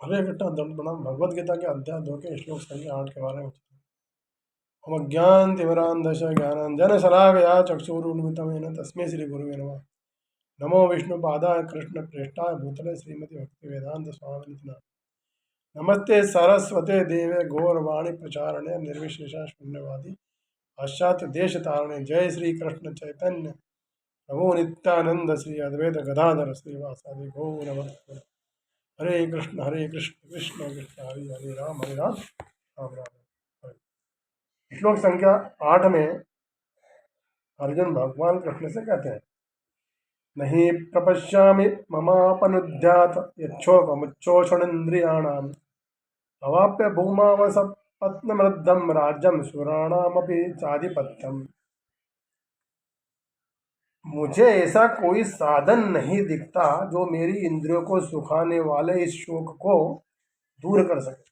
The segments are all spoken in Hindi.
हरे कृष्ण दंड प्रणाम। भगवद गीता के अध्याय 2 के श्लोक संख्या 8 के बारे में। हम ज्ञान तिमिरांधश ज्ञानांजन शलाकया चक्षुरुन्मिलितं तस्मै श्री गुरुवे नमः। नमो विष्णुपादाय कृष्ण प्रेष्ठाय भूतले श्रीमती भक्ति वेदांत स्वामिनिति नामिने। नमस्ते सरस्वते देवे गौरवाणी प्रचारणे निर्विशेषा शून्यवादी पाश्चात्य देश तारणे। जय श्री कृष्ण चैतन्य प्रभु नित्यानंद श्री अद्वैत गदाधर श्रीवासादि गौर भक्त। हरे कृष्ण कृष्ण कृष्ण हरे हरे राम राम राम हरे। श्लोक संख्या 8 में अर्जुन भगवान कृष्ण से कहते हैं, नहीं प्रपश्यामि ममापनुद्यात यच्छोकमुच्छोषणेन्द्रियाणाम् अवाप्य भूमावसपत्नमृद्धं राज्यं सुराणामपि चाधिपत्यम्। मुझे ऐसा कोई साधन नहीं दिखता जो मेरी इंद्रियों को सुखाने वाले इस शोक को दूर कर सके।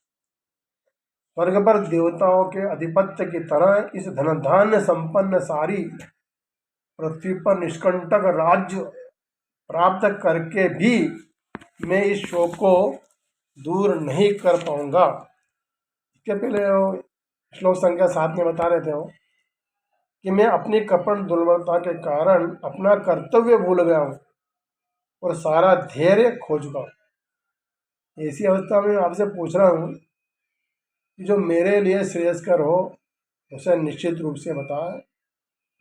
स्वर्ग पर देवताओं के अधिपत्य की तरह इस धनधान्य संपन्न सारी पृथ्वी पर निष्कंटक राज्य प्राप्त करके भी मैं इस शोक को दूर नहीं कर पाऊंगा। इसके पहले श्लोक संख्या 7 में बता रहे थे कि मैं अपनी कपट दुर्बलता के कारण अपना कर्तव्य भूल गया हूँ और सारा धैर्य खो चुका हूँ। ऐसी अवस्था में आपसे पूछ रहा हूँ कि जो मेरे लिए श्रेयस्कर हो उसे निश्चित रूप से बताएं।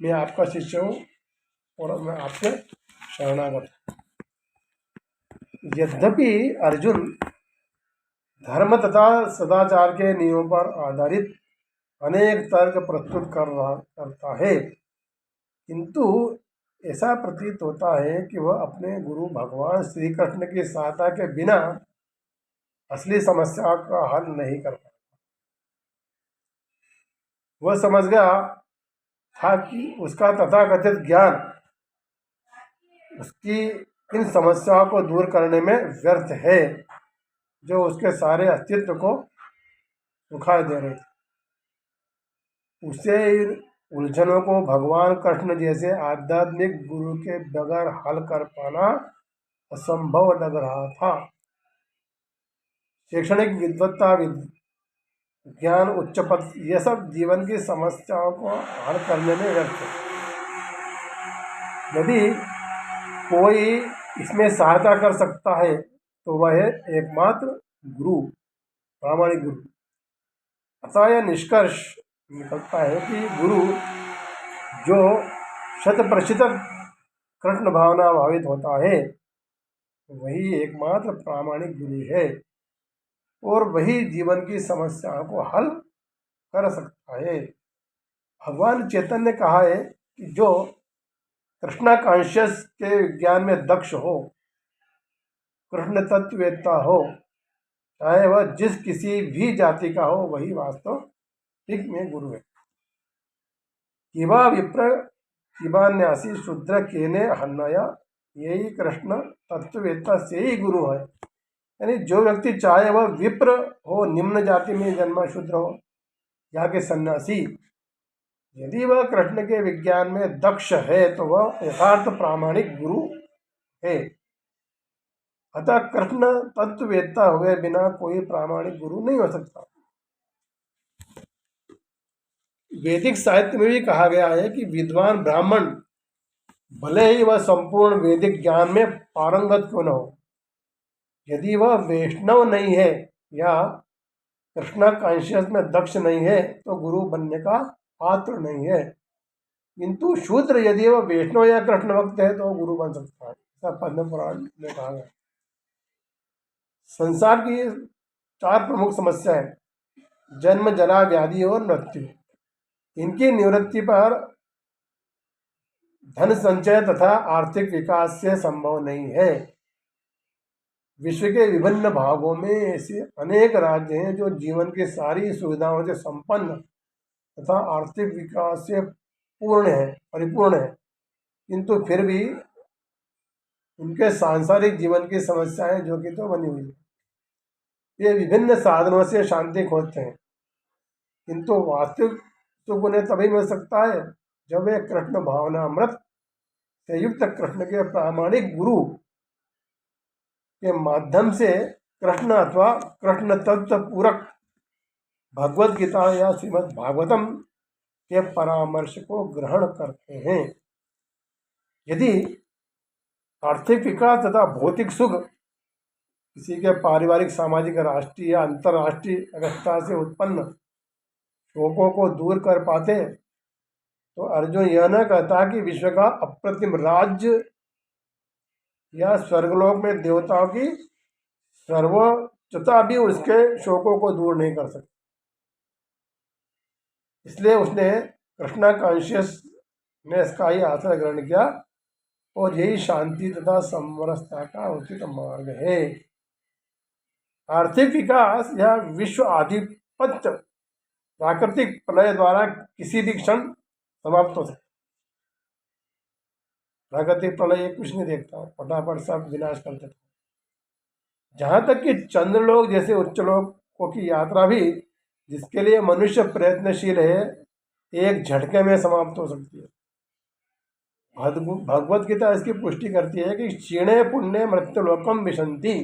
मैं आपका शिष्य हूँ और मैं आपसे शरणागत हूँ। यद्यपि अर्जुन धर्म तथा सदाचार के नियमों पर आधारित अनेक तर्क प्रस्तुत करता है, किंतु ऐसा प्रतीत होता है कि वह अपने गुरु भगवान श्री कृष्ण की सहायता के बिना असली समस्या का हल नहीं कर पाता। वह समझ गया था कि उसका तथाकथित ज्ञान उसकी इन समस्याओं को दूर करने में व्यर्थ है, जो उसके सारे अस्तित्व को सुखाए दे रहे थे। उसे इन उलझनों को भगवान कृष्ण जैसे आध्यात्मिक गुरु के बगैर हल कर पाना असंभव लग रहा था। शैक्षणिक विद्वत्ता, ज्ञान, उच्च पद, यह सब जीवन की समस्याओं को हल करने में व्यर्थ है। यदि कोई इसमें सहायता कर सकता है तो वह है एकमात्र गुरु, प्रामाणिक गुरु। अतः यह निष्कर्ष निकलता है कि गुरु जो 100% कृष्ण भावना भावित होता है वही एकमात्र प्रामाणिक गुरु है और वही जीवन की समस्याओं को हल कर सकता है। भगवान चैतन्य ने कहा है कि जो कृष्णा कॉन्शियस के ज्ञान में दक्ष हो, कृष्ण तत्ववेत्ता हो, चाहे वह जिस किसी भी जाति का हो, वही वास्तविक में गुरु है। किवा विप्र किवान्यासी शूद्र केने हन्नया, यही कृष्ण तत्ववेत्ता से ही गुरु है। यानी जो व्यक्ति चाहे वह विप्र हो, निम्न जाति में जन्मा शूद्र हो या के सन्यासी, यदि वह कृष्ण के विज्ञान में दक्ष है तो वह यथार्थ प्रामाणिक गुरु है। अतः कृष्ण तत्ववेत्ता हुए बिना कोई प्रामाणिक गुरु नहीं हो सकता। वैदिक साहित्य में भी कहा गया है कि विद्वान ब्राह्मण भले ही वह संपूर्ण वैदिक ज्ञान में पारंगत क्यों न हो, यदि वह वैष्णव नहीं है या कृष्णा कॉन्शियस में दक्ष नहीं है तो गुरु बनने का पात्र नहीं है। किंतु शूद्र यदि वह वैष्णव या कृष्ण भक्त है तो गुरु बन सकता है। ऐसा पद्म पुराण में कहा गया। संसार की 4 प्रमुख समस्याएं, जन्म, जरा, व्याधि और मृत्यु, इनकी निवृत्ति पर धन संचय तथा आर्थिक विकास से संभव नहीं है। विश्व के विभिन्न भागों में ऐसे अनेक राज्य हैं जो जीवन की सारी सुविधाओं से संपन्न तथा आर्थिक विकास से परिपूर्ण है, किंतु फिर भी उनके सांसारिक जीवन की समस्याएं जो कि तो बनी हुई है। ये विभिन्न साधनों से शांति खोजते हैं, किंतु वास्तविक सुख उन्हें तभी मिल सकता है जब वे कृष्ण भावना अमृत से युक्त कृष्ण के प्रामाणिक गुरु के माध्यम से कृष्ण अथवा कृष्ण तत्व पूरक भगवद गीता या श्रीमद् भागवतम के परामर्श को ग्रहण करते हैं। यदि आर्थिक विकास तथा भौतिक सुख किसी के पारिवारिक, सामाजिक, राष्ट्रीय या अंतर्राष्ट्रीय अवस्था से उत्पन्न शोकों को दूर कर पाते, तो अर्जुन यह न कहता कि विश्व का अप्रतिम राज्य या स्वर्गलोक में देवताओं की सर्वोच्चता भी उसके शोकों को दूर नहीं कर सकती। इसलिए उसने कृष्णा कॉन्शियसनेस का ही आश्रय ग्रहण किया और यही शांति तथा समरसता का उचित मार्ग है। आर्थिक विकास या विश्व आधिपत्य प्राकृतिक प्रलय द्वारा किसी भी क्षण समाप्त हो सकता। प्राकृतिक प्रलय कुछ नहीं देखता, फटाफट सब विनाश कर देता। जहाँ तक कि चंद्रलोक जैसे उच्च लोकों की यात्रा भी, जिसके लिए मनुष्य प्रयत्नशील है, एक झटके में समाप्त हो सकती है। भगवत गीता इसकी पुष्टि करती है कि क्षीणे पुण्य मृत्युलोकम विशंति।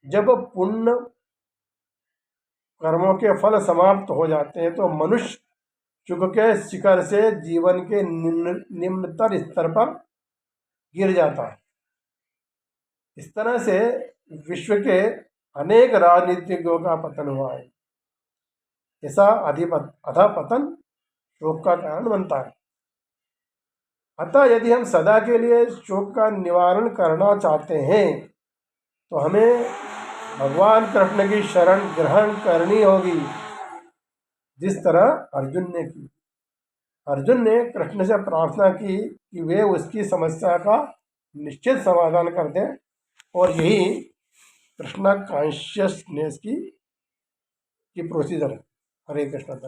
जब पुण्य कर्मों के फल समाप्त हो जाते हैं तो मनुष्य सुख के शिखर से जीवन के निम्नतर स्तर पर गिर जाता है। इस तरह से विश्व के अनेक राजनीतिज्ञों का पतन हुआ है। ऐसा अधपतन शोक का कारण बनता है। अतः यदि हम सदा के लिए शोक का निवारण करना चाहते हैं तो हमें भगवान कृष्ण की शरण ग्रहण करनी होगी, जिस तरह अर्जुन ने की। अर्जुन ने कृष्ण से प्रार्थना की कि वे उसकी समस्या का निश्चित समाधान कर दें, और यही कृष्णा कॉन्शियसनेस की प्रोसीजर है। हरे कृष्ण।